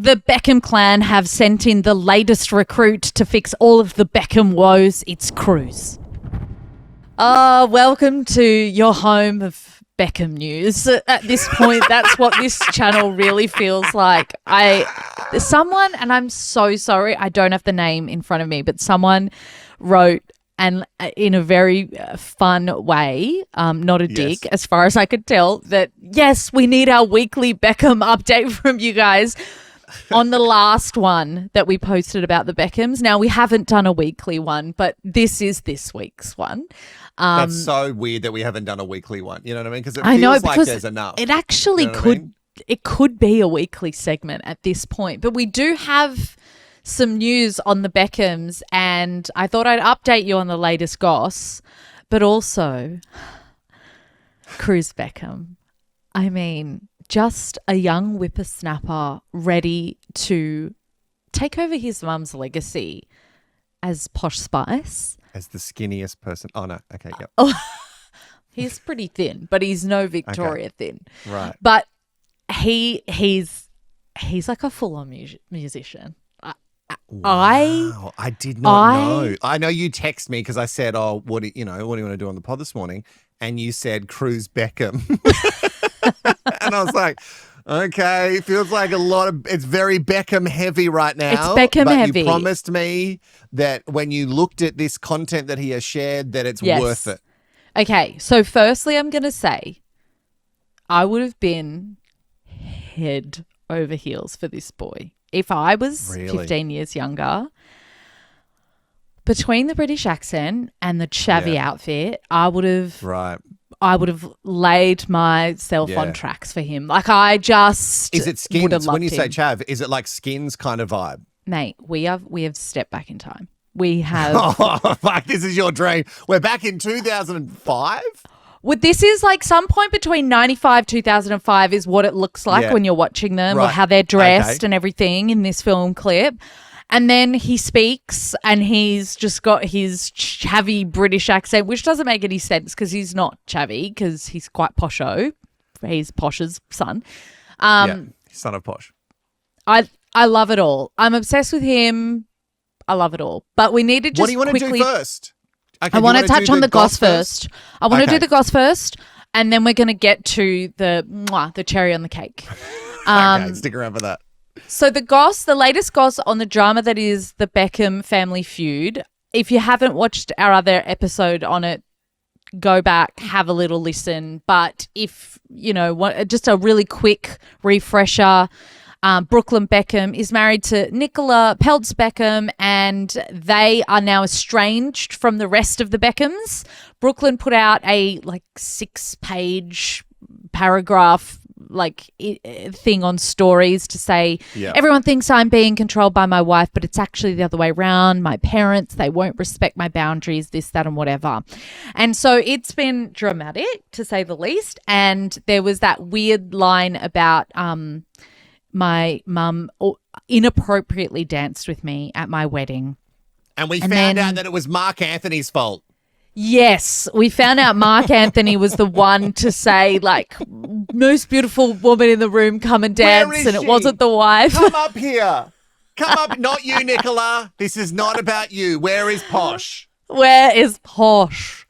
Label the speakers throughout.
Speaker 1: The Beckham clan have sent in the latest recruit to fix all of the Beckham woes. It's Cruz. Welcome to your home of Beckham news. At this point, that's what this channel really feels like. Someone, and I'm so sorry, I don't have the name in front of me, but someone wrote, and in a very fun way, not a dig, as far as I could tell, that yes, we need our weekly Beckham update from you guys on the last one that we posted about the Beckhams. Now, we haven't done a weekly one, but this is this week's one.
Speaker 2: That's so weird that we haven't done a weekly one. You know what I mean? Because it feels like there's enough.
Speaker 1: It actually it could be a weekly segment at this point, but we do have some news on the Beckhams, and I thought I'd update you on the latest goss, but also Cruz Beckham. I mean, just a young whippersnapper ready to take over his mum's legacy as Posh Spice.
Speaker 2: As the skinniest person. Oh, no. Okay, yep.
Speaker 1: He's pretty thin, but he's no Victoria thin.
Speaker 2: Right.
Speaker 1: But he's like a full-on musician.
Speaker 2: Wow, I did not know. I know you text me because I said, "Oh, what do you want to do on the pod this morning?" And you said Cruz Beckham, and I was like, "Okay, feels like it's very Beckham heavy right now."
Speaker 1: It's Beckham heavy.
Speaker 2: You promised me that when you looked at this content that he has shared, that it's worth it.
Speaker 1: Okay, so firstly, I'm going to say I would have been head over heels for this boy. If I was 15 years younger, between the British accent and the chavvy outfit, I would have laid myself on tracks for him. Like I just
Speaker 2: Is it skins? When you
Speaker 1: him.
Speaker 2: say chav, is it like skins kind of vibe?
Speaker 1: Mate, we have stepped back in time. We have
Speaker 2: Oh fuck, this is your dream. We're back in 2005?
Speaker 1: Well, this is like some point between 95, 2005 is what it looks like when you're watching them or how they're dressed and everything in this film clip. And then he speaks and he's just got his chavvy British accent, which doesn't make any sense because he's not chavvy because he's quite posho. He's Posh's son.
Speaker 2: Son of Posh.
Speaker 1: I love it all. I'm obsessed with him. I love it all. But we need to just
Speaker 2: What do you want to do first? Okay,
Speaker 1: I want to touch on the goss first. I want to do the goss first, and then we're going to get to the cherry on the cake.
Speaker 2: Okay, stick around for that.
Speaker 1: So the latest goss on the drama that is the Beckham family feud. If you haven't watched our other episode on it, go back, have a little listen. But if, just a really quick refresher, Brooklyn Beckham is married to Nicola Peltz Beckham, and they are now estranged from the rest of the Beckhams. Brooklyn put out a 6-page paragraph thing on stories to say, everyone thinks I'm being controlled by my wife, but it's actually the other way around. My parents, they won't respect my boundaries, this, that, and whatever. And so it's been dramatic, to say the least. And there was that weird line about my mum inappropriately danced with me at my wedding.
Speaker 2: And we found out that it was Mark Anthony's fault.
Speaker 1: Yes, we found out Mark Anthony was the one to say, most beautiful woman in the room, come and dance, and it wasn't the wife.
Speaker 2: Come up here. Come up. Not you, Nicola. This is not about you. Where is Posh?
Speaker 1: Where is Posh?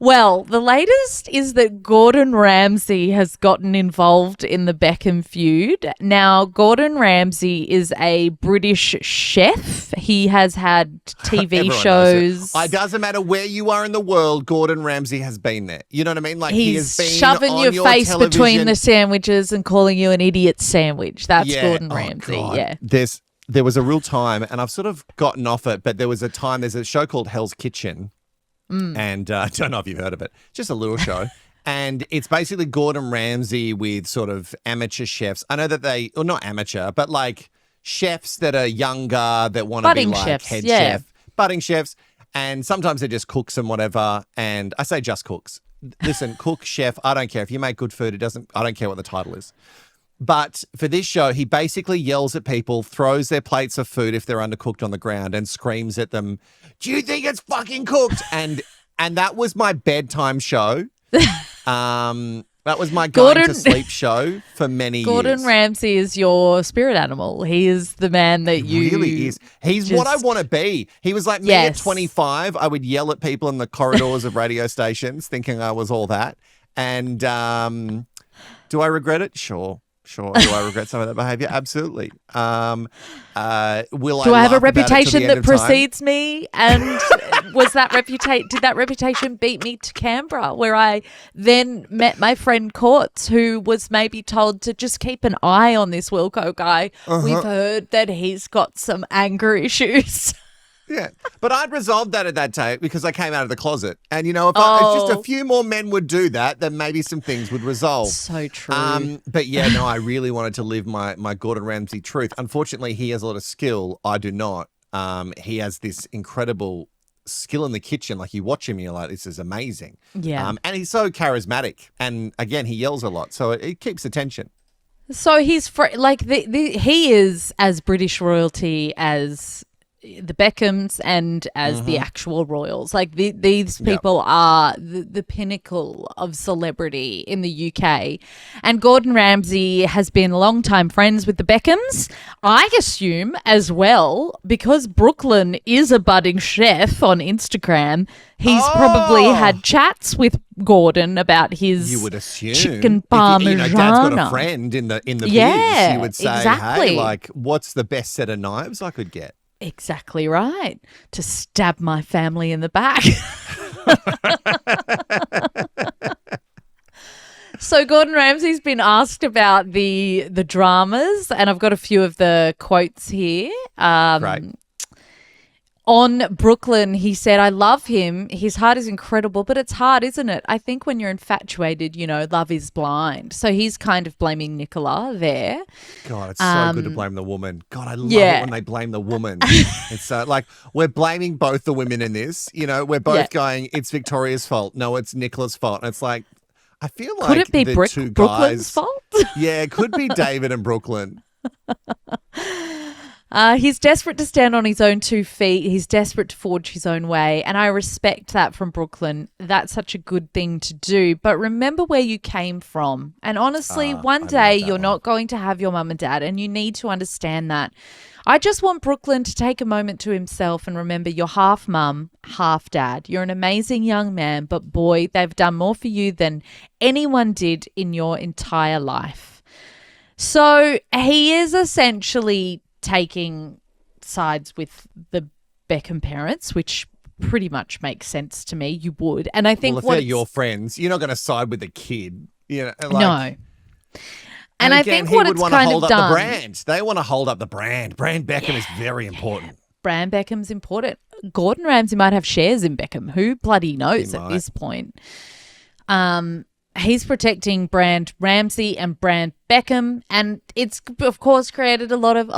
Speaker 1: Well, the latest is that Gordon Ramsay has gotten involved in the Beckham feud. Now, Gordon Ramsay is a British chef. He has had TV shows.
Speaker 2: It doesn't matter where you are in the world, Gordon Ramsay has been there. You know what I mean?
Speaker 1: He has been shoving your face television between the sandwiches and calling you an idiot sandwich. That's Gordon Ramsay,
Speaker 2: God. There was a real time, and I've sort of gotten off it, but there was a time, there's a show called Hell's Kitchen. And I don't know if you've heard of it. Just a little show. And it's basically Gordon Ramsay with sort of amateur chefs. I know that not amateur, but chefs that are younger that want to be like head chef. Budding chefs. And sometimes they're just cooks and whatever. And I say just cooks. Listen, cook, chef, I don't care. If you make good food, I don't care what the title is. But for this show, he basically yells at people, throws their plates of food if they're undercooked on the ground, and screams at them, "Do you think it's fucking cooked?" And that was my bedtime show. That was my going
Speaker 1: Gordon-
Speaker 2: to sleep show for many
Speaker 1: Gordon
Speaker 2: years.
Speaker 1: Ramsay is your spirit animal. He is the man that you
Speaker 2: He really is. He's what I want to be. He was like me at
Speaker 1: Yes.
Speaker 2: 25. I would yell at people in the corridors of radio stations thinking I was all that. And do I regret it? Sure. Do I regret some of that behavior? Absolutely. Do I
Speaker 1: have a reputation that precedes me? And did that reputation beat me to Canberra, where I then met my friend Courts, who was maybe told to just keep an eye on this Wilko guy. We've heard that he's got some anger issues.
Speaker 2: Yeah, but I'd resolved that at that time because I came out of the closet. And, if just a few more men would do that, then maybe some things would resolve.
Speaker 1: So true.
Speaker 2: But yeah, no, I really wanted to live my Gordon Ramsay truth. Unfortunately, he has a lot of skill. I do not. He has this incredible skill in the kitchen. Like, you watch him, you're like, this is amazing.
Speaker 1: Yeah.
Speaker 2: And he's so charismatic. And again, he yells a lot. So it keeps attention.
Speaker 1: So he's he is as British royalty as the Beckhams and as the actual royals. Like these people are the pinnacle of celebrity in the UK. And Gordon Ramsay has been longtime friends with the Beckhams, I assume, as well, because Brooklyn is a budding chef on Instagram. He's probably had chats with Gordon about his
Speaker 2: you would assume
Speaker 1: chicken parmesan.
Speaker 2: Dad's got a friend in the biz. He would say,
Speaker 1: exactly.
Speaker 2: Hey, like, what's the best set of knives I could get?
Speaker 1: Exactly right. To stab my family in the back. So Gordon Ramsay's been asked about the dramas, and I've got a few of the quotes here.
Speaker 2: Right.
Speaker 1: On Brooklyn, he said, I love him. His heart is incredible, but it's hard, isn't it? I think when you're infatuated, love is blind. So he's kind of blaming Nicola there.
Speaker 2: God, it's so good to blame the woman. God, I love it when they blame the woman. It's like, we're blaming both the women in this. We're both going, it's Victoria's fault. No, it's Nicola's fault. And it's like, I feel like
Speaker 1: could it be
Speaker 2: the two
Speaker 1: Brooklyn's
Speaker 2: guys,
Speaker 1: fault?
Speaker 2: Yeah, it could be David and Brooklyn.
Speaker 1: He's desperate to stand on his own 2 feet. He's desperate to forge his own way. And I respect that from Brooklyn. That's such a good thing to do. But remember where you came from. And honestly, one day you're not going to have your mum and dad, and you need to understand that. I just want Brooklyn to take a moment to himself and remember you're half mum, half dad. You're an amazing young man, but boy, they've done more for you than anyone did in your entire life. So he is essentially taking sides with the Beckham parents, which pretty much makes sense to me. You would. And I think
Speaker 2: if they're your friends, you're not going to side with the kid.
Speaker 1: No.
Speaker 2: And
Speaker 1: I
Speaker 2: again,
Speaker 1: think what
Speaker 2: he would
Speaker 1: it's
Speaker 2: want to
Speaker 1: kind
Speaker 2: hold
Speaker 1: of
Speaker 2: up
Speaker 1: done.
Speaker 2: the brand. They want to hold up the brand. Brand Beckham is very important.
Speaker 1: Brand Beckham's important. Gordon Ramsay might have shares in Beckham. Who bloody knows at this point? He's protecting Brand Ramsay and Brand Beckham, and it's, of course, created a lot of,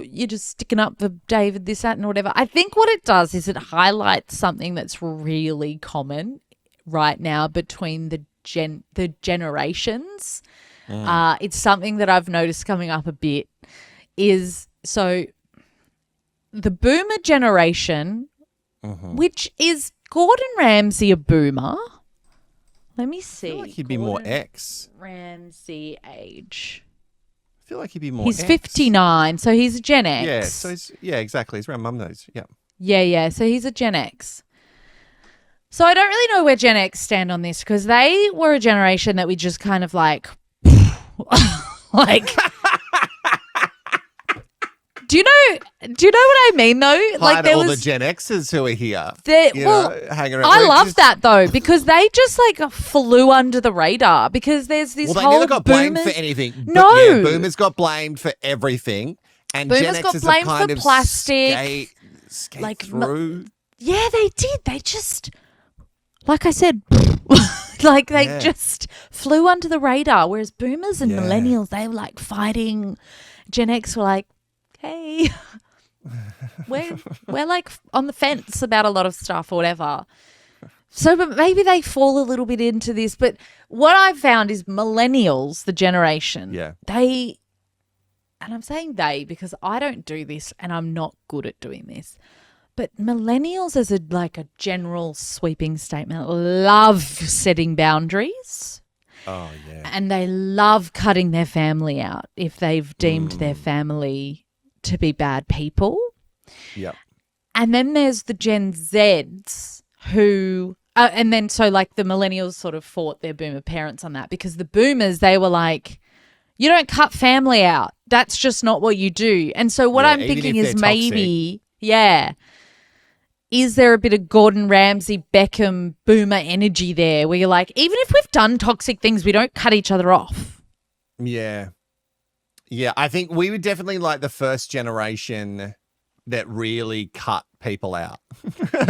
Speaker 1: you're just sticking up for David, this, that, and whatever. I think what it does is it highlights something that's really common right now between the generations. It's something that I've noticed coming up a bit so the boomer generation, which is Gordon Ramsay a boomer? Let me see.
Speaker 2: I feel like he'd be more X.
Speaker 1: Ramsay age.
Speaker 2: I feel like he'd be more
Speaker 1: He's
Speaker 2: X.
Speaker 1: 59, so he's a Gen X.
Speaker 2: Yeah, so exactly. He's around mum nose. Yeah.
Speaker 1: Yeah, so he's a Gen X. So I don't really know where Gen X stand on this, because they were a generation that we just kind of like Do you know what I mean though?
Speaker 2: Like there all the Gen Xers who are here. Hanging around.
Speaker 1: I love that though, because they just like flew under the radar, because there's this
Speaker 2: they
Speaker 1: whole
Speaker 2: never got blamed
Speaker 1: boomers...
Speaker 2: for anything.
Speaker 1: No.
Speaker 2: Yeah, boomers got blamed for everything. And
Speaker 1: boomers
Speaker 2: Gen X
Speaker 1: got
Speaker 2: is
Speaker 1: blamed
Speaker 2: a kind
Speaker 1: for
Speaker 2: of
Speaker 1: plastic.
Speaker 2: Skate through.
Speaker 1: Yeah, they did. They just, like I said, just flew under the radar. Whereas boomers and millennials, they were like fighting. Gen X were like, hey, we're like on the fence about a lot of stuff or whatever. So, but maybe they fall a little bit into this. But what I've found is millennials, the generation, and I'm saying they because I don't do this and I'm not good at doing this. But millennials, as a general sweeping statement, love setting boundaries.
Speaker 2: Oh, yeah.
Speaker 1: And they love cutting their family out if they've deemed their family to be bad people.
Speaker 2: Yep.
Speaker 1: And then there's the Gen Zs who and then so like the millennials sort of fought their boomer parents on that, because the boomers, they were like, you don't cut family out. That's just not what you do. And so what I'm thinking is maybe, is there a bit of Gordon Ramsay, Beckham, boomer energy there where you're like, even if we've done toxic things, we don't cut each other off?
Speaker 2: Yeah. Yeah, I think we were definitely like the first generation that really cut people out.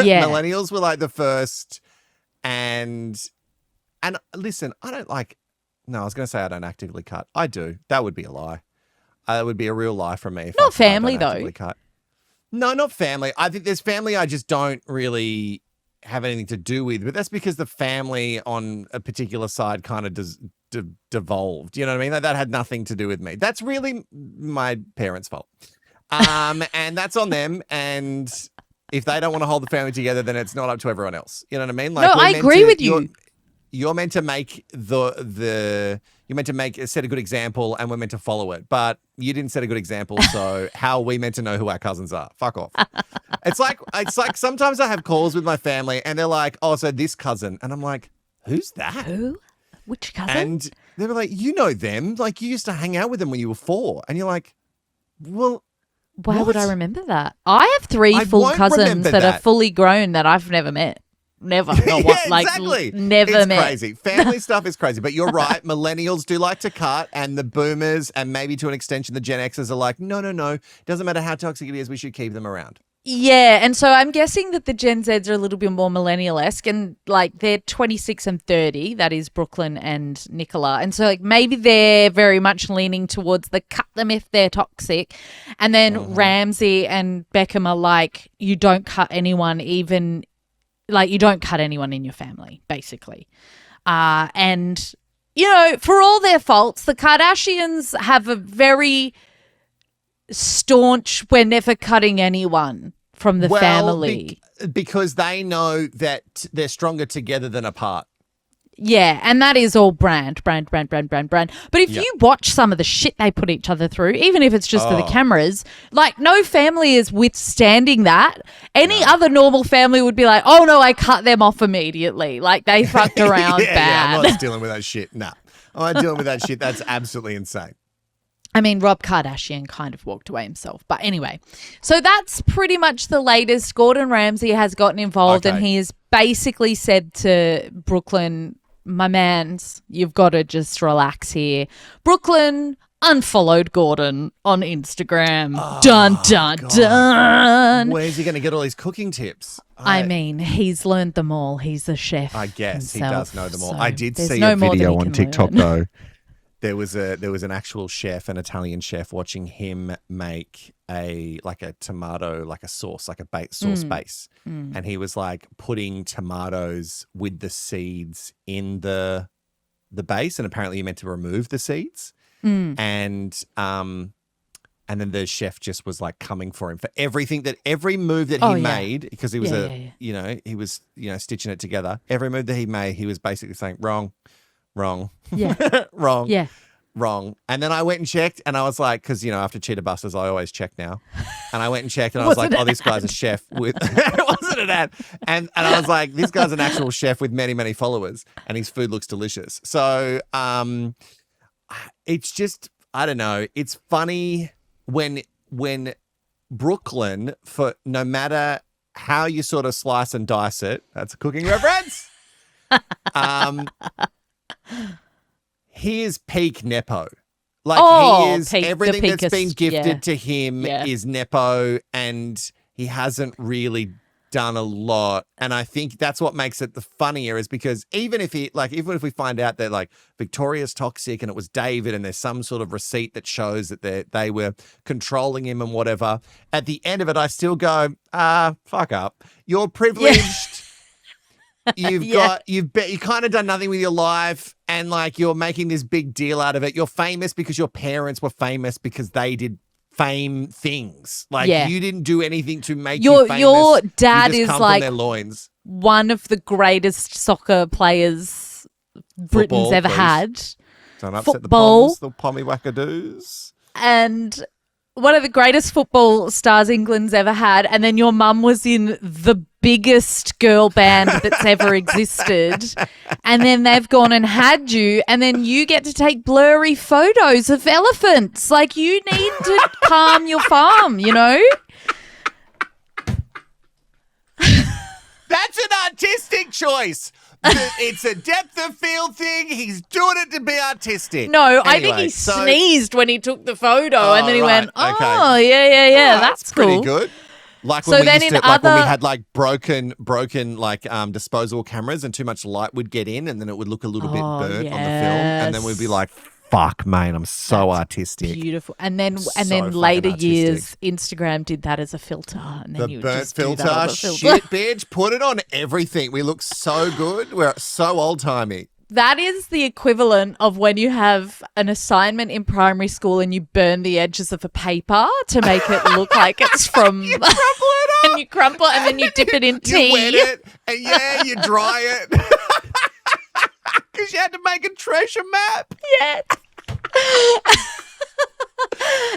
Speaker 1: Yeah.
Speaker 2: Millennials were like the first, and listen, I don't like, no, I was going to say I don't actively cut. I do. That would be a lie. That would be a real lie from me. If
Speaker 1: Not
Speaker 2: I
Speaker 1: family,
Speaker 2: don't actively
Speaker 1: though.
Speaker 2: Cut. No, not family. I think there's family I just don't really have anything to do with, but that's because the family on a particular side kind of devolved. You know what I mean? That had nothing to do with me. That's really my parents' fault. And that's on them. And if they don't want to hold the family together, then it's not up to everyone else. You know what I mean?
Speaker 1: Like, no, I agree with you.
Speaker 2: You're meant to make you're meant to set a good example, and we're meant to follow it. But you didn't set a good example, so how are we meant to know who our cousins are? Fuck off. It's like sometimes I have calls with my family, and they're like, "Oh, so this cousin," and I'm like, "Who's that?
Speaker 1: Who? Which cousin?"
Speaker 2: And they were like, "You know them? Like you used to hang out with them when you were 4." And you're like, "Well."
Speaker 1: Why
Speaker 2: what?
Speaker 1: would I remember that? I have 3
Speaker 2: I
Speaker 1: full
Speaker 2: won't
Speaker 1: cousins
Speaker 2: remember
Speaker 1: that are
Speaker 2: that.
Speaker 1: fully grown that I've never met. Never. Not
Speaker 2: Yeah, exactly.
Speaker 1: Never
Speaker 2: it's
Speaker 1: met.
Speaker 2: Crazy. Family stuff is crazy. But you're right. Millennials do like to cut, and the boomers and maybe to an extension the Gen Xers are like, no. Doesn't matter how toxic it is, we should keep them around.
Speaker 1: Yeah, and so I'm guessing that the Gen Zs are a little bit more millennial-esque, and like they're 26 and 30, that is Brooklyn and Nicola. And so like maybe they're very much leaning towards the cut them if they're toxic. And then Ramsay and Beckham are like, you don't cut anyone, even like you don't cut anyone in your family, basically. And, you know, for all their faults, the Kardashians have a very staunch, we're never cutting anyone from the family.
Speaker 2: Because they know that they're stronger together than apart.
Speaker 1: Yeah, and that is all brand. But if you watch some of the shit they put each other through, even if it's just for the cameras, like no family is withstanding that. Any other normal family would be like, oh no, I cut them off immediately. Like they fucked around bad.
Speaker 2: Yeah, I'm not dealing with that shit. Nah, I'm not dealing with that shit. That's absolutely insane.
Speaker 1: I mean, Rob Kardashian kind of walked away himself. But anyway, so that's pretty much the latest. Gordon Ramsay has gotten involved and he has basically said to Brooklyn, my mans, you've got to just relax here. Brooklyn unfollowed Gordon on Instagram. Dun.
Speaker 2: Where's he going to get all these cooking tips?
Speaker 1: I mean, he's learned them all. He's a chef.
Speaker 2: I guess
Speaker 1: himself,
Speaker 2: he does know them all.
Speaker 1: So
Speaker 2: I did see
Speaker 1: no
Speaker 2: a video on TikTok
Speaker 1: learn.
Speaker 2: though. There was an actual chef, an Italian chef, watching him make a tomato, like a sauce, like a sauce base. And he was like putting tomatoes with the seeds in the base, and apparently he meant to remove the seeds. And then the chef just was like coming for him for every move that he made, because he was he was stitching it together. Every move that he made, he was basically saying wrong.
Speaker 1: Yeah.
Speaker 2: Wrong.
Speaker 1: Yeah.
Speaker 2: Wrong. And then I went and checked, and I was like, because after Cheetah Busters I always check now, and I went and checked, and I was like, oh, this guy's a chef with it wasn't an ad, and I was like, this guy's an actual chef with many followers, and his food looks delicious. So it's just, I don't know, it's funny when Brooklyn, for no matter how you sort of slice and dice it, that's a cooking reference. He is peak Nepo. Like he is everything that's been gifted to him is Nepo, and he hasn't really done a lot. And I think that's what makes it the funnier, is because even if we find out that like Victoria's toxic and it was David, and there's some sort of receipt that shows that they were controlling him and whatever, at the end of it I still go, fuck up. You're privileged. You've kind of done nothing with your life, and like you're making this big deal out of it. You're famous because your parents were famous because they did fame things. Like you didn't do anything to make you famous.
Speaker 1: Your dad is
Speaker 2: come
Speaker 1: like
Speaker 2: from their loins.
Speaker 1: One of the greatest soccer players Britain's
Speaker 2: Football,
Speaker 1: ever
Speaker 2: please.
Speaker 1: had.
Speaker 2: Don't upset
Speaker 1: Football.
Speaker 2: the pommy wackadoos.
Speaker 1: And one of the greatest football stars England's ever had. And then your mum was in the biggest girl band that's ever existed. And then they've gone and had you. And then you get to take blurry photos of elephants. Like, you need to calm your farm, you know?
Speaker 2: That's an artistic choice. It's a depth of field thing. He's doing it to be artistic.
Speaker 1: No, I think
Speaker 2: Anyway,
Speaker 1: he
Speaker 2: so-
Speaker 1: sneezed when he took the photo, and then he
Speaker 2: right,
Speaker 1: went, "Oh,
Speaker 2: okay.
Speaker 1: yeah,
Speaker 2: Oh,
Speaker 1: that's
Speaker 2: pretty
Speaker 1: cool."
Speaker 2: good. Like
Speaker 1: So
Speaker 2: when we
Speaker 1: then
Speaker 2: used
Speaker 1: in
Speaker 2: to, like when we
Speaker 1: other-
Speaker 2: had like broken like disposable cameras and too much light would get in and then it would look a little bit
Speaker 1: Oh,
Speaker 2: burnt on the film and then we'd be
Speaker 1: yes.
Speaker 2: like, "Fuck, mate, I'm so artistic."
Speaker 1: Beautiful. And then
Speaker 2: So
Speaker 1: later
Speaker 2: fucking
Speaker 1: years, Instagram did that as a filter, and then
Speaker 2: The
Speaker 1: you would
Speaker 2: burnt
Speaker 1: just do
Speaker 2: filter,
Speaker 1: that on the filter.
Speaker 2: shit, bitch. Put it on everything. We look so good. We're so old timey.
Speaker 1: That is the equivalent of when you have an assignment in primary school and you burn the edges of a paper to make it look like it's from.
Speaker 2: You crumple it up.
Speaker 1: And you crumple it and then you dip it in tea.
Speaker 2: You wet it and you dry it. Because you had to make a treasure map.
Speaker 1: Yeah.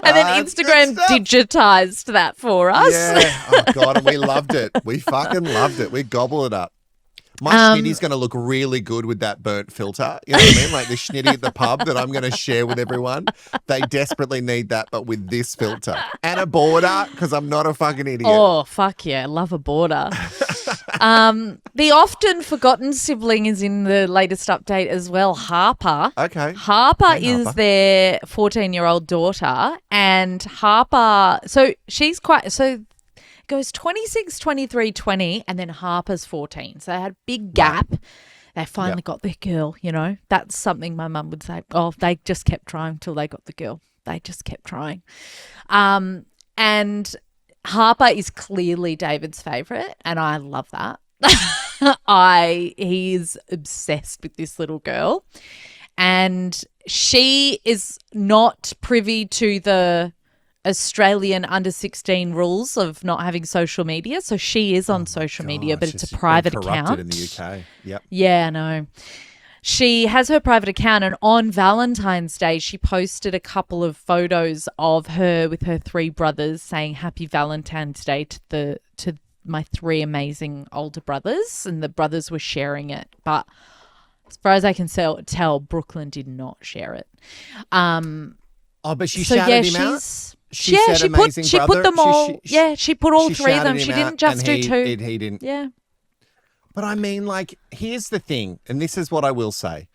Speaker 1: And then
Speaker 2: That's
Speaker 1: Instagram
Speaker 2: good stuff.
Speaker 1: digitized that for us.
Speaker 2: Yeah. Oh, God. And we loved it. We fucking loved it. We gobble it up. My schnitty's going to look really good with that burnt filter. You know what I mean? Like the schnitty at the pub that I'm going to share with everyone. They desperately need that, but with this filter. And a border, because I'm not a fucking idiot.
Speaker 1: Oh, fuck yeah. Love a border. The often forgotten sibling is in the latest update as well, Harper.
Speaker 2: Okay.
Speaker 1: Harper
Speaker 2: Hey,
Speaker 1: is
Speaker 2: Harper.
Speaker 1: their 14-year-old daughter, and Harper, so she's quite, so it goes 26, 23, 20, and then Harper's 14. So they had a big gap. They finally got their girl, you know. That's something my mum would say. Oh, they just kept trying till they got the girl. They just kept trying. And Harper is clearly David's favourite, and I love that. He's obsessed with this little girl, and she is not privy to the Australian under 16 rules of not having social media. So she is on social media, but it's a private account.
Speaker 2: in the UK. Yep.
Speaker 1: Yeah, I know. She has her private account, and on Valentine's Day, she posted a couple of photos of her with her 3 brothers saying Happy Valentine's Day to my 3 amazing older brothers, and the brothers were sharing it. But as far as I can tell, Brooklyn did not share it.
Speaker 2: Oh, but she
Speaker 1: So
Speaker 2: shouted
Speaker 1: yeah,
Speaker 2: him out?
Speaker 1: she's
Speaker 2: She said
Speaker 1: she
Speaker 2: amazing
Speaker 1: put
Speaker 2: brother?
Speaker 1: them all.
Speaker 2: She-
Speaker 1: She put all
Speaker 2: she
Speaker 1: 3 of
Speaker 2: shouted
Speaker 1: them.
Speaker 2: him
Speaker 1: She
Speaker 2: out
Speaker 1: didn't just
Speaker 2: and
Speaker 1: do
Speaker 2: he
Speaker 1: 2.
Speaker 2: didn't.
Speaker 1: Yeah.
Speaker 2: But I mean, like, here's the thing, and this is what I will say.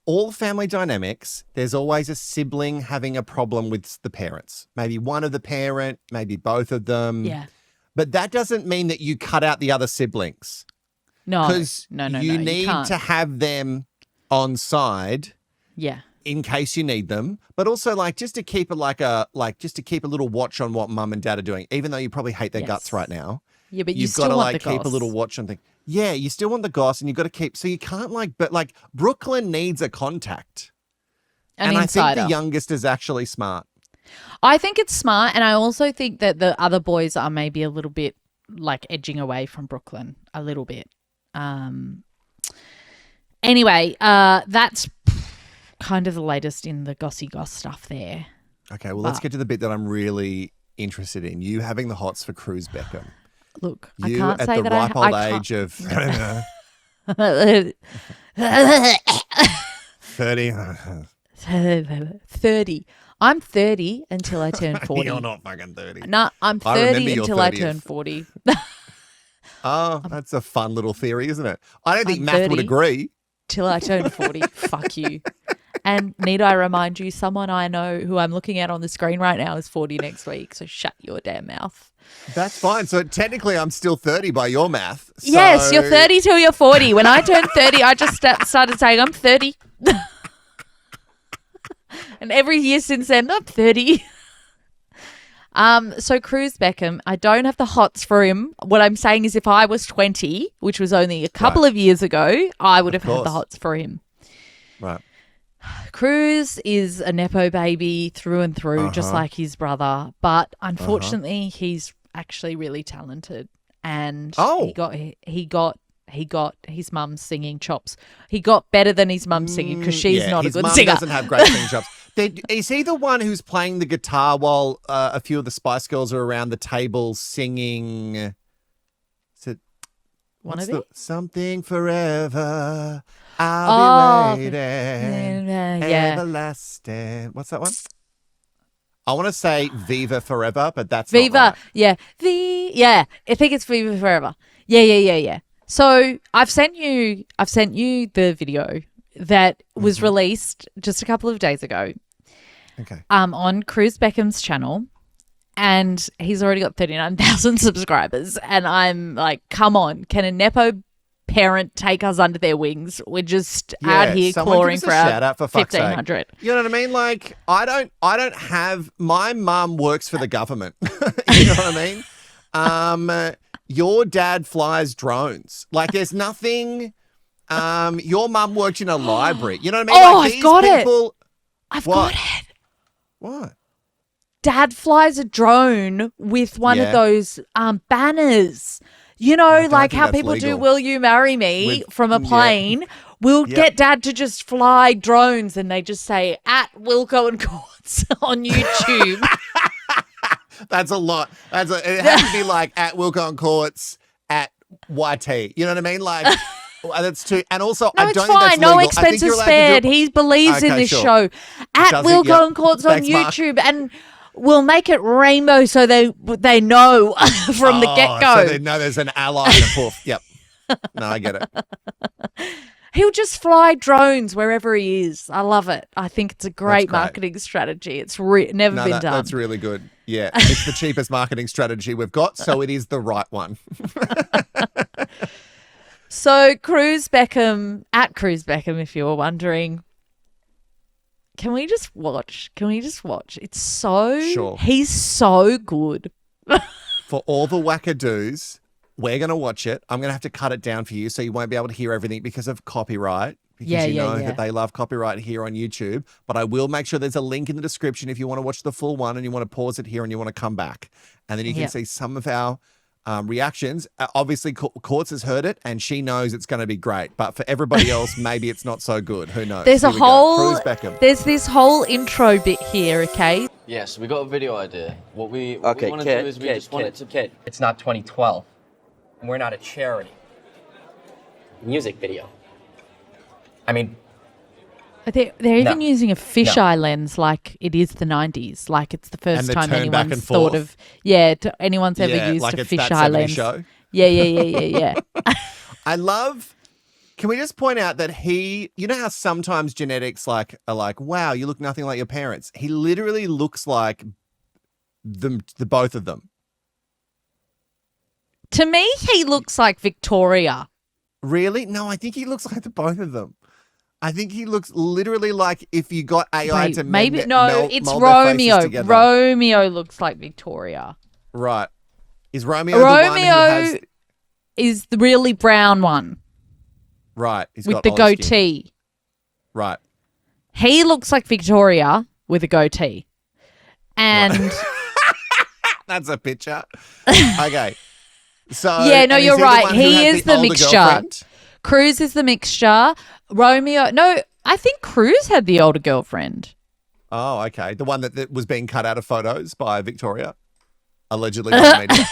Speaker 2: All family dynamics, there's always a sibling having a problem with the parents. Maybe one of the parent, maybe both of them.
Speaker 1: Yeah.
Speaker 2: But that doesn't mean that you cut out the other siblings.
Speaker 1: No.
Speaker 2: Because
Speaker 1: No.
Speaker 2: you need
Speaker 1: can't.
Speaker 2: to have them on side
Speaker 1: Yeah.
Speaker 2: in case you need them, but also like just to keep it just to keep a little watch on what mum and dad are doing, even though you probably hate their guts
Speaker 1: Yes.
Speaker 2: right now.
Speaker 1: Yeah, but you
Speaker 2: You've
Speaker 1: still
Speaker 2: got to
Speaker 1: want
Speaker 2: like
Speaker 1: the
Speaker 2: keep a
Speaker 1: goss.
Speaker 2: little watch on things. Yeah, you still want the goss, and you've got to keep. So you can't but Brooklyn needs a contact,
Speaker 1: An
Speaker 2: and
Speaker 1: insider.
Speaker 2: I think the youngest is actually smart.
Speaker 1: I think it's smart, and I also think that the other boys are maybe a little bit like edging away from Brooklyn a little bit. Anyway, that's kind of the latest in the gossy goss stuff there.
Speaker 2: Okay, well, let's get to the bit that I'm really interested in. You having the hots for Cruz Beckham.
Speaker 1: Look,
Speaker 2: You
Speaker 1: I can't
Speaker 2: at
Speaker 1: say
Speaker 2: the
Speaker 1: that
Speaker 2: ripe
Speaker 1: I
Speaker 2: old
Speaker 1: can't.
Speaker 2: age of 30.
Speaker 1: 30. I'm 30 until I turn 40.
Speaker 2: You're not fucking 30.
Speaker 1: No, I'm
Speaker 2: I remember
Speaker 1: 30
Speaker 2: your
Speaker 1: until I
Speaker 2: 30th.
Speaker 1: turn 40.
Speaker 2: Oh, that's a fun little theory, isn't it? I don't think
Speaker 1: I'm
Speaker 2: Matt would
Speaker 1: 30.
Speaker 2: agree.
Speaker 1: Till I turn 40. Fuck you. And need I remind you, someone I know who I'm looking at on the screen right now is 40 next week. So shut your damn mouth.
Speaker 2: That's fine. So technically, I'm still 30 by your math. So...
Speaker 1: Yes, you're 30 till you're 40. When I turned 30, I just started saying I'm 30. And every year since then, I'm 30. So Cruz Beckham, I don't have the hots for him. What I'm saying is if I was 20, which was only a couple of years ago, I would have had the
Speaker 2: course.
Speaker 1: hots for him.
Speaker 2: Right.
Speaker 1: Cruz is a Nepo baby through and through, just
Speaker 2: Uh-huh.
Speaker 1: like his brother. But unfortunately, he's actually really talented. And
Speaker 2: Oh.
Speaker 1: he he got his mum singing chops. He got better than his mum singing because she's not a good
Speaker 2: his
Speaker 1: singer.
Speaker 2: mum doesn't have great singing chops. Is he the one who's playing the guitar while a few of the Spice Girls are around the table singing? Is it something forever? I'll be waiting. Everlasting. What's that one? I want to say Viva Forever, but that's
Speaker 1: Viva.
Speaker 2: not right.
Speaker 1: Yeah. I think it's Viva Forever. Yeah. So I've sent you the video that was released just a couple of days ago.
Speaker 2: Okay.
Speaker 1: On Cruz Beckham's channel, and he's already got 39,000 subscribers. And I'm like, come on, can a Nepo parent take us under their wings? We're just out here clawing for our
Speaker 2: shout out for fuck's
Speaker 1: 1,500.
Speaker 2: sake. You know what I mean? Like, I don't have, my mum works for the government. You know what I mean? Your dad flies drones. Like, there's nothing. Your mum worked in a library. You know what I mean?
Speaker 1: Oh,
Speaker 2: like,
Speaker 1: I've got it.
Speaker 2: I've
Speaker 1: got it.
Speaker 2: What?
Speaker 1: Dad flies a drone with one of those banners. You know, like how people do "Will you marry me" from a plane. Yeah. We'll get Dad to just fly drones, and they just say at Wilko and Courts on YouTube.
Speaker 2: That's a lot. It has to be like at Wilko and Courts at YT. You know what I mean? Like that's too. And also, I don't think that's legal.
Speaker 1: No expenses spared. He believes in this show. At Wilko and Courts on YouTube, and we'll make it rainbow so they know from the get-go.
Speaker 2: So they know there's an ally and a poof. Yep. No, I get it.
Speaker 1: He'll just fly drones wherever he is. I love it. I think it's a great marketing strategy. It's never been done.
Speaker 2: That's really good. Yeah, it's the cheapest marketing strategy we've got, so it is the right one.
Speaker 1: So Cruz Beckham, at Cruz Beckham, if you were wondering, can we just watch? It's so...
Speaker 2: Sure.
Speaker 1: He's so good.
Speaker 2: For all the wackadoos, we're going to watch it. I'm going to have to cut it down for you so you won't be able to hear everything because of copyright. Because you know that they love copyright here on YouTube. But I will make sure there's a link in the description if you want to watch the full one and you want to pause it here and you want to come back. And then you can see some of our reactions. Obviously, Courts has heard it and she knows it's going to be great. But for everybody else, maybe it's not so good. Who knows?
Speaker 1: There's
Speaker 2: Cruz Beckham.
Speaker 1: There's this whole intro bit here, okay?
Speaker 3: Yes, we got a video idea. What we want to do is we just want it to...
Speaker 4: Kid, it's not 2012. And we're not a charity. Music video. I mean...
Speaker 1: They're even using a fisheye lens like it is the 90s. Like it's the first time anyone's thought of... anyone's ever used
Speaker 2: like
Speaker 1: a
Speaker 2: it's
Speaker 1: fisheye lens.
Speaker 2: Show.
Speaker 1: Yeah.
Speaker 2: I love... Can we just point out that you know how sometimes genetics are like, wow, you look nothing like your parents. He literally looks like the both of them.
Speaker 1: To me, he looks like Victoria.
Speaker 2: Really? No, I think he looks like the both of them. I think he looks literally like if you got AI to
Speaker 1: it's
Speaker 2: mold
Speaker 1: Romeo.
Speaker 2: Their faces together.
Speaker 1: Romeo looks like Victoria.
Speaker 2: Right. Is Romeo the one who has...
Speaker 1: is the really brown one.
Speaker 2: Right. He's
Speaker 1: with
Speaker 2: got
Speaker 1: the
Speaker 2: olive
Speaker 1: goatee.
Speaker 2: Skin. Right.
Speaker 1: He looks like Victoria with a goatee. And...
Speaker 2: Right. That's a picture. Okay. So
Speaker 1: you're right. He is the mixture.
Speaker 2: Girlfriend?
Speaker 1: Cruz is the mixture. Romeo, no, I think Cruz had the older girlfriend.
Speaker 2: Oh, okay. The one that was being cut out of photos by Victoria, allegedly by the media.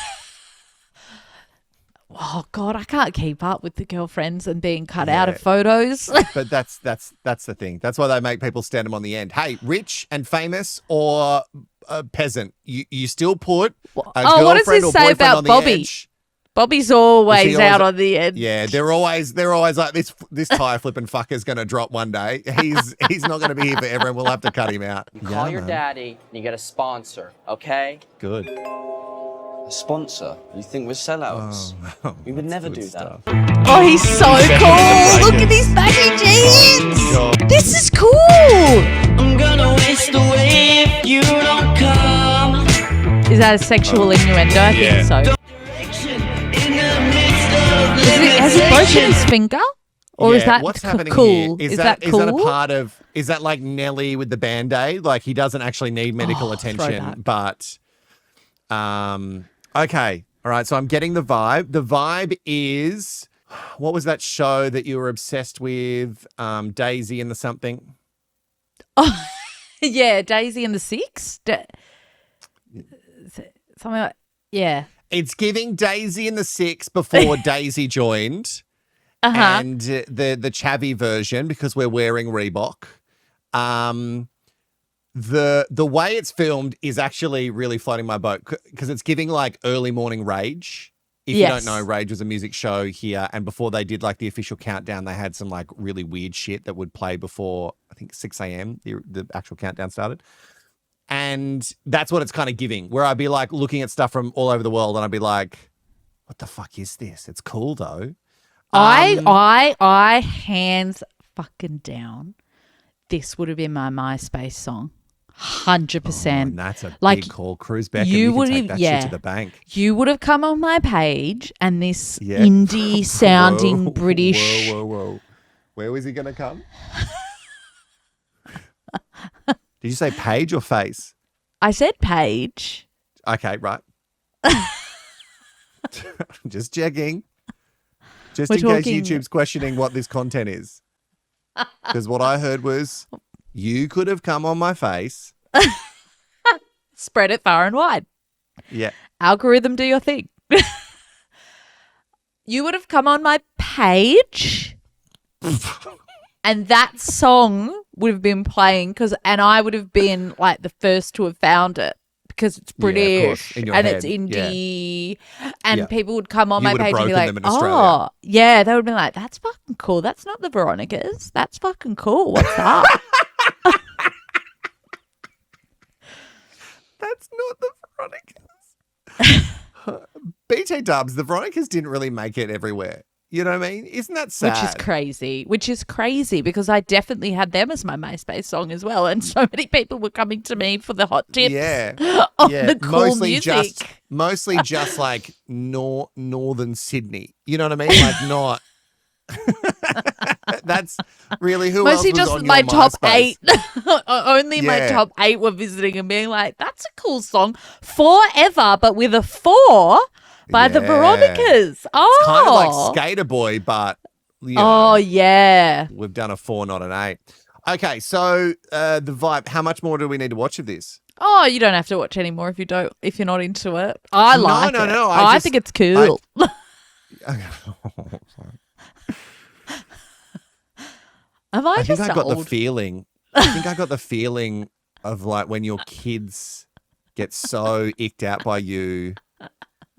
Speaker 1: Oh God, I can't keep up with the girlfriends and being cut out of photos.
Speaker 2: But that's the thing. That's why they make people stand them on the end. Hey, rich and famous or a peasant, you still put a girlfriend
Speaker 1: what does this
Speaker 2: or
Speaker 1: say
Speaker 2: boyfriend
Speaker 1: about
Speaker 2: on the
Speaker 1: Bobby?
Speaker 2: edge.
Speaker 1: Bobby's always out on the edge.
Speaker 2: Yeah, they're always like this tire flipping fucker's gonna drop one day. He's not gonna be here forever, and we'll have to cut him out.
Speaker 4: You call your daddy and you get a sponsor, okay?
Speaker 2: Good.
Speaker 3: A sponsor? You think we're sellouts?
Speaker 2: Oh,
Speaker 3: we would never do
Speaker 2: stuff.
Speaker 3: that.
Speaker 1: Oh, he's so cool! Look at these baggy jeans. This is cool.
Speaker 5: I'm gonna waste away if you don't come.
Speaker 1: Is that a sexual innuendo? I think so. Has he broken his finger? Or is that
Speaker 2: what's happening
Speaker 1: cool?
Speaker 2: Here?
Speaker 1: Is that cool?
Speaker 2: Is that a part of? Is that like Nelly with the Band-Aid? Like he doesn't actually need medical attention, but okay, all right. So I'm getting the vibe. The vibe is What was that show that you were obsessed with? Daisy and the something?
Speaker 1: Oh, yeah, Daisy and the Six. Something like, yeah.
Speaker 2: It's giving Daisy and the Six before Daisy joined. And the chavvy version, because we're wearing Reebok. The way it's filmed is actually really floating my boat because it's giving like early morning Rage. If you don't know, Rage was a music show here, and before they did like the official countdown, they had some like really weird shit that would play before I think 6 a.m. the actual countdown started. And that's what it's kind of giving, where I'd be like looking at stuff from all over the world and I'd be like, what the fuck is this? It's cool though.
Speaker 1: I hands fucking down. This would have been my MySpace song. 100%.
Speaker 2: That's a
Speaker 1: like,
Speaker 2: big call. Cruz Beckham, you can take that shit to the bank.
Speaker 1: You would have come on my page and this indie sounding British.
Speaker 2: Whoa. Where was he going to come? Did you say page or face?
Speaker 1: I said page.
Speaker 2: Okay, right. Just checking. Just in case YouTube's questioning what this content is. Because what I heard was, you could have come on my face.
Speaker 1: Spread it far and wide.
Speaker 2: Yeah.
Speaker 1: Algorithm, do your thing. You would have come on my page and that song would have been playing and I would have been like the first to have found it because it's British and
Speaker 2: head.
Speaker 1: It's indie and people would come on my page and be like,
Speaker 2: oh,
Speaker 1: yeah, they would be like, that's fucking cool. That's not the Veronicas. That's fucking cool. What's that?
Speaker 2: That's not the Veronicas. BT dubs, the Veronicas didn't really make it everywhere. You know what I mean? Isn't that sad?
Speaker 1: Which is crazy because I definitely had them as my MySpace song as well. And so many people were coming to me for the hot tips of the cool music.
Speaker 2: Mostly just like northern Sydney. You know what I mean? Like not... That's really who
Speaker 1: mostly
Speaker 2: else was
Speaker 1: just
Speaker 2: on
Speaker 1: my
Speaker 2: your
Speaker 1: top
Speaker 2: MySpace?
Speaker 1: 8. Only my top 8 were visiting and being like, that's a cool song. Forever, but with a 4 by the Veronicas. Oh,
Speaker 2: it's kind of like Skater Boy, but you know, we've done a 4, not an 8. Okay, so the vibe. How much more do we need to watch of this?
Speaker 1: Oh, you don't have to watch anymore if you're not into it. I like it.
Speaker 2: No.
Speaker 1: I think it's cool. I think I
Speaker 2: got the feeling. I think I got the feeling of like when your kids get so icked out by you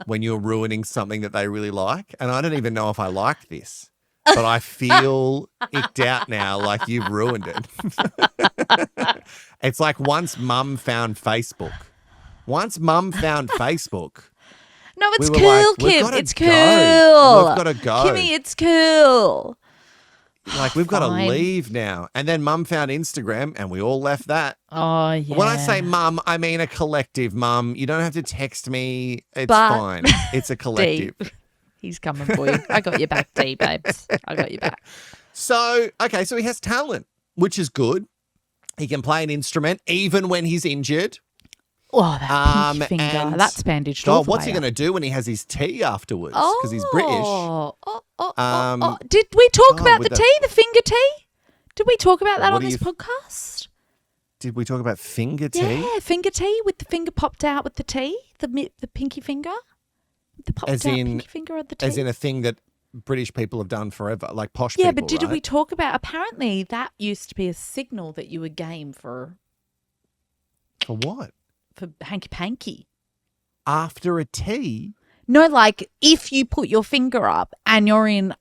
Speaker 2: when you're ruining something that they really like. And I don't even know if I like this, but I feel icked out now like you've ruined it. It's like once mum found Facebook. No,
Speaker 1: it's
Speaker 2: we
Speaker 1: cool,
Speaker 2: like,
Speaker 1: Kim. It's cool.
Speaker 2: We've got to go.
Speaker 1: Kimmy, it's cool.
Speaker 2: Like, we've got to leave now. And then mum found Instagram and we all left that.
Speaker 1: Oh, yeah.
Speaker 2: When I say mum, I mean a collective mum. You don't have to text me. It's fine. It's a collective.
Speaker 1: D, he's coming for you. I got your back, D, babes. I got your back.
Speaker 2: So, okay, so he has talent, which is good. He can play an instrument even when he's injured.
Speaker 1: Oh, that pinky finger. That's bandaged off.
Speaker 2: What's he going to do when he has his tea afterwards? Because he's British.
Speaker 1: Did we talk about the tea, the finger tea? Did we talk about that on this podcast?
Speaker 2: Did we talk about finger tea?
Speaker 1: Yeah, finger tea with the finger popped out with the tea, the pinky finger. The popped out pinky finger of the tea.
Speaker 2: As in a thing that British people have done forever, like posh people,
Speaker 1: yeah, but did we talk about, apparently that used to be a signal that you were game for...
Speaker 2: For what?
Speaker 1: For hanky-panky.
Speaker 2: After a tea?
Speaker 1: No, like if you put your finger up and you're in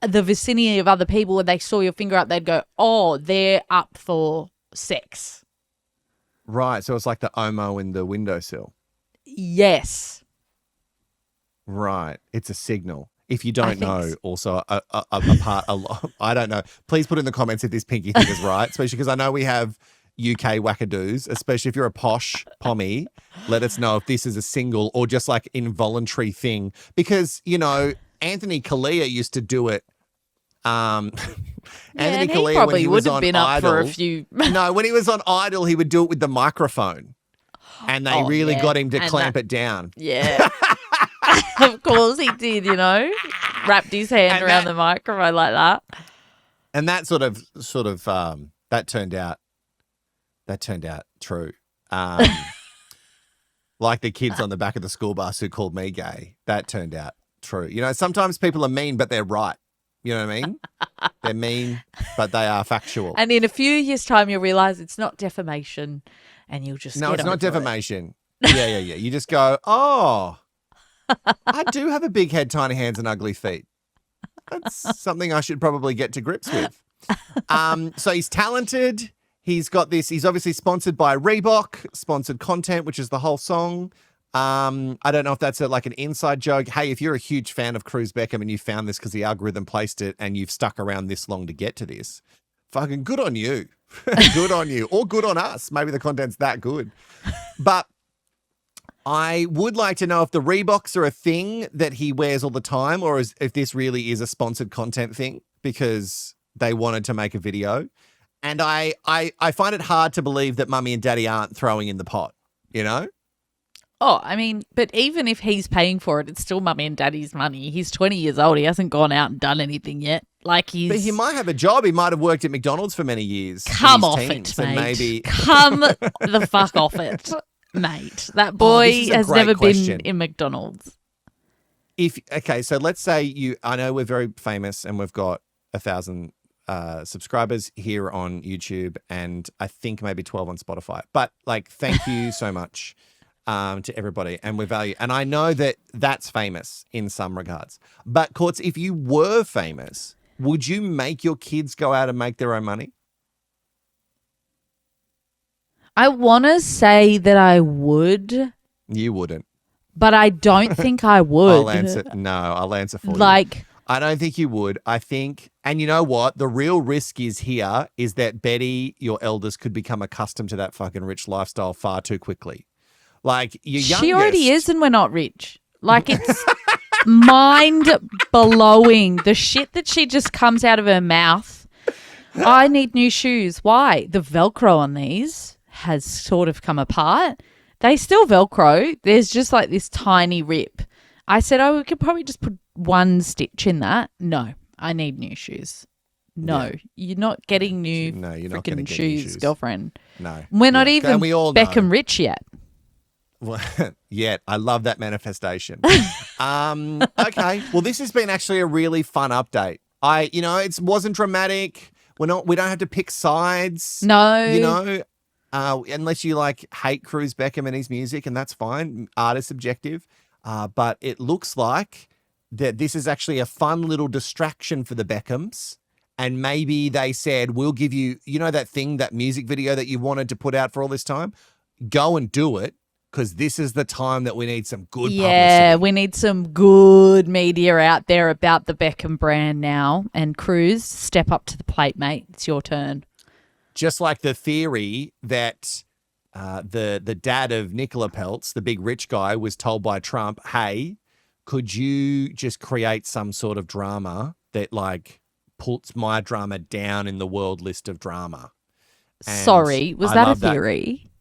Speaker 1: the vicinity of other people and they saw your finger up, they'd go, oh, they're up for sex.
Speaker 2: Right, so it's like the Omo in the windowsill.
Speaker 1: Yes.
Speaker 2: Right, it's a signal. If you don't know, also a part, I don't know. Please put in the comments if this pinky thing is right, especially because I know we have UK wackadoos, especially if you're a posh pommy. Let us know if this is a single or just like involuntary thing. Because, you know, Anthony Kalia used to do it. Anthony Kalia,
Speaker 1: probably
Speaker 2: when he was
Speaker 1: would have
Speaker 2: on
Speaker 1: been
Speaker 2: Idol,
Speaker 1: up for a few.
Speaker 2: No, when he was on Idol, he would do it with the microphone. And they really got him to clamp it down.
Speaker 1: Yeah. Of course he did, wrapped his hand
Speaker 2: And
Speaker 1: around the microphone like that.
Speaker 2: And that sort of that turned out true. Like the kids on the back of the school bus who called me gay, that turned out true. Sometimes people are mean, but they're right. You know what I mean? They're mean, but they are factual.
Speaker 1: And in a few years' time, you'll realise it's not defamation, and you'll just
Speaker 2: No, it's not defamation. Yeah. You just go, oh, I do have a big head, tiny hands, and ugly feet. That's something I should probably get to grips with. So he's talented. He's got this. He's obviously sponsored by Reebok, sponsored content, which is the whole song. I don't know if that's like an inside joke. Hey, if you're a huge fan of Cruz Beckham and you found this because the algorithm placed it and you've stuck around this long to get to this, fucking good on you. Good on you. Or good on us. Maybe the content's that good. But I would like to know if the Reeboks are a thing that he wears all the time, or if this really is a sponsored content thing because they wanted to make a video. And I find it hard to believe that mummy and daddy aren't throwing in the pot,
Speaker 1: Oh, I mean, but even if he's paying for it, it's still mummy and daddy's money. He's 20 years old. He hasn't gone out and done anything yet. But
Speaker 2: he might have a job. He might have worked at McDonald's for many years.
Speaker 1: Come off it, mate. Come the fuck off it, mate. That boy has never been in McDonald's.
Speaker 2: So let's say I know we're very famous and we've got 1,000 subscribers here on YouTube and I think maybe 12 on Spotify. But thank you so much. To everybody, and we value. And I know that that's famous in some regards. But, Courts, if you were famous, would you make your kids go out and make their own money?
Speaker 1: I want to say that I would.
Speaker 2: You wouldn't.
Speaker 1: But I don't think I would.
Speaker 2: I'll answer for you. I don't think you would. I think, and you know what? The real risk is that Betty, your eldest, could become accustomed to that fucking rich lifestyle far too quickly. Your youngest.
Speaker 1: She already is, and we're not rich. It's mind-blowing. The shit that she just comes out of her mouth. I need new shoes. Why? The Velcro on these has sort of come apart. They still Velcro. There's just this tiny rip. I said, we could probably just put one stitch in that. No, I need new shoes. No, you're not getting new freaking shoes, girlfriend.
Speaker 2: No.
Speaker 1: We're not even Beckham rich yet.
Speaker 2: Yet. I love that manifestation. Okay. Well, this has been actually a really fun update. It wasn't dramatic. We don't have to pick sides.
Speaker 1: No.
Speaker 2: Unless you hate Cruz Beckham and his music, and that's fine. Art is subjective. But it looks like that this is actually a fun little distraction for the Beckhams. And maybe they said, we'll give you, that music video that you wanted to put out for all this time? Go and do it. Because this is the time that we need some good publicity.
Speaker 1: Yeah, we need some good media out there about the Beckham brand now. And Cruz, step up to the plate, mate. It's your turn.
Speaker 2: Just like the theory that the dad of Nicola Peltz, the big rich guy, was told by Trump, hey, could you just create some sort of drama that puts my drama down in the world list of drama? And
Speaker 1: sorry, was that a theory?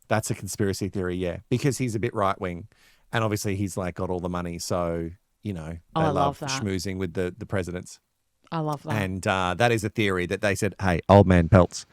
Speaker 2: That's a conspiracy theory, yeah, because he's a bit right wing, and obviously he's got all the money, so they love schmoozing with the presidents.
Speaker 1: I love that,
Speaker 2: and that is a theory that they said, "Hey, old man Peltz,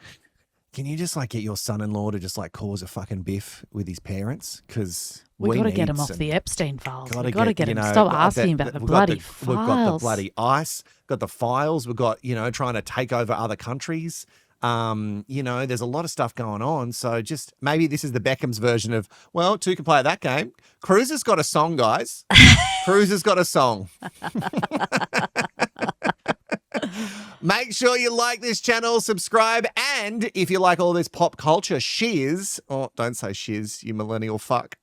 Speaker 2: can you just get your son-in-law to just cause a fucking biff with his parents? Because
Speaker 1: we got to get him off the Epstein files. We got to get him. Stop asking about the bloody files.
Speaker 2: We've got the bloody ICE, got the files. We've got trying to take over other countries." There's a lot of stuff going on. So just maybe this is the Beckham's version of, well, two can play that game. Cruz has got a song, guys. Cruz has got a song. Make sure you like this channel, subscribe, and if you like all this pop culture shiz, don't say shiz, you millennial fuck.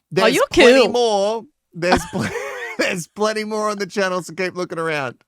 Speaker 2: There's
Speaker 1: you're
Speaker 2: plenty
Speaker 1: cool.
Speaker 2: more. There's plenty more on the channel, so keep looking around.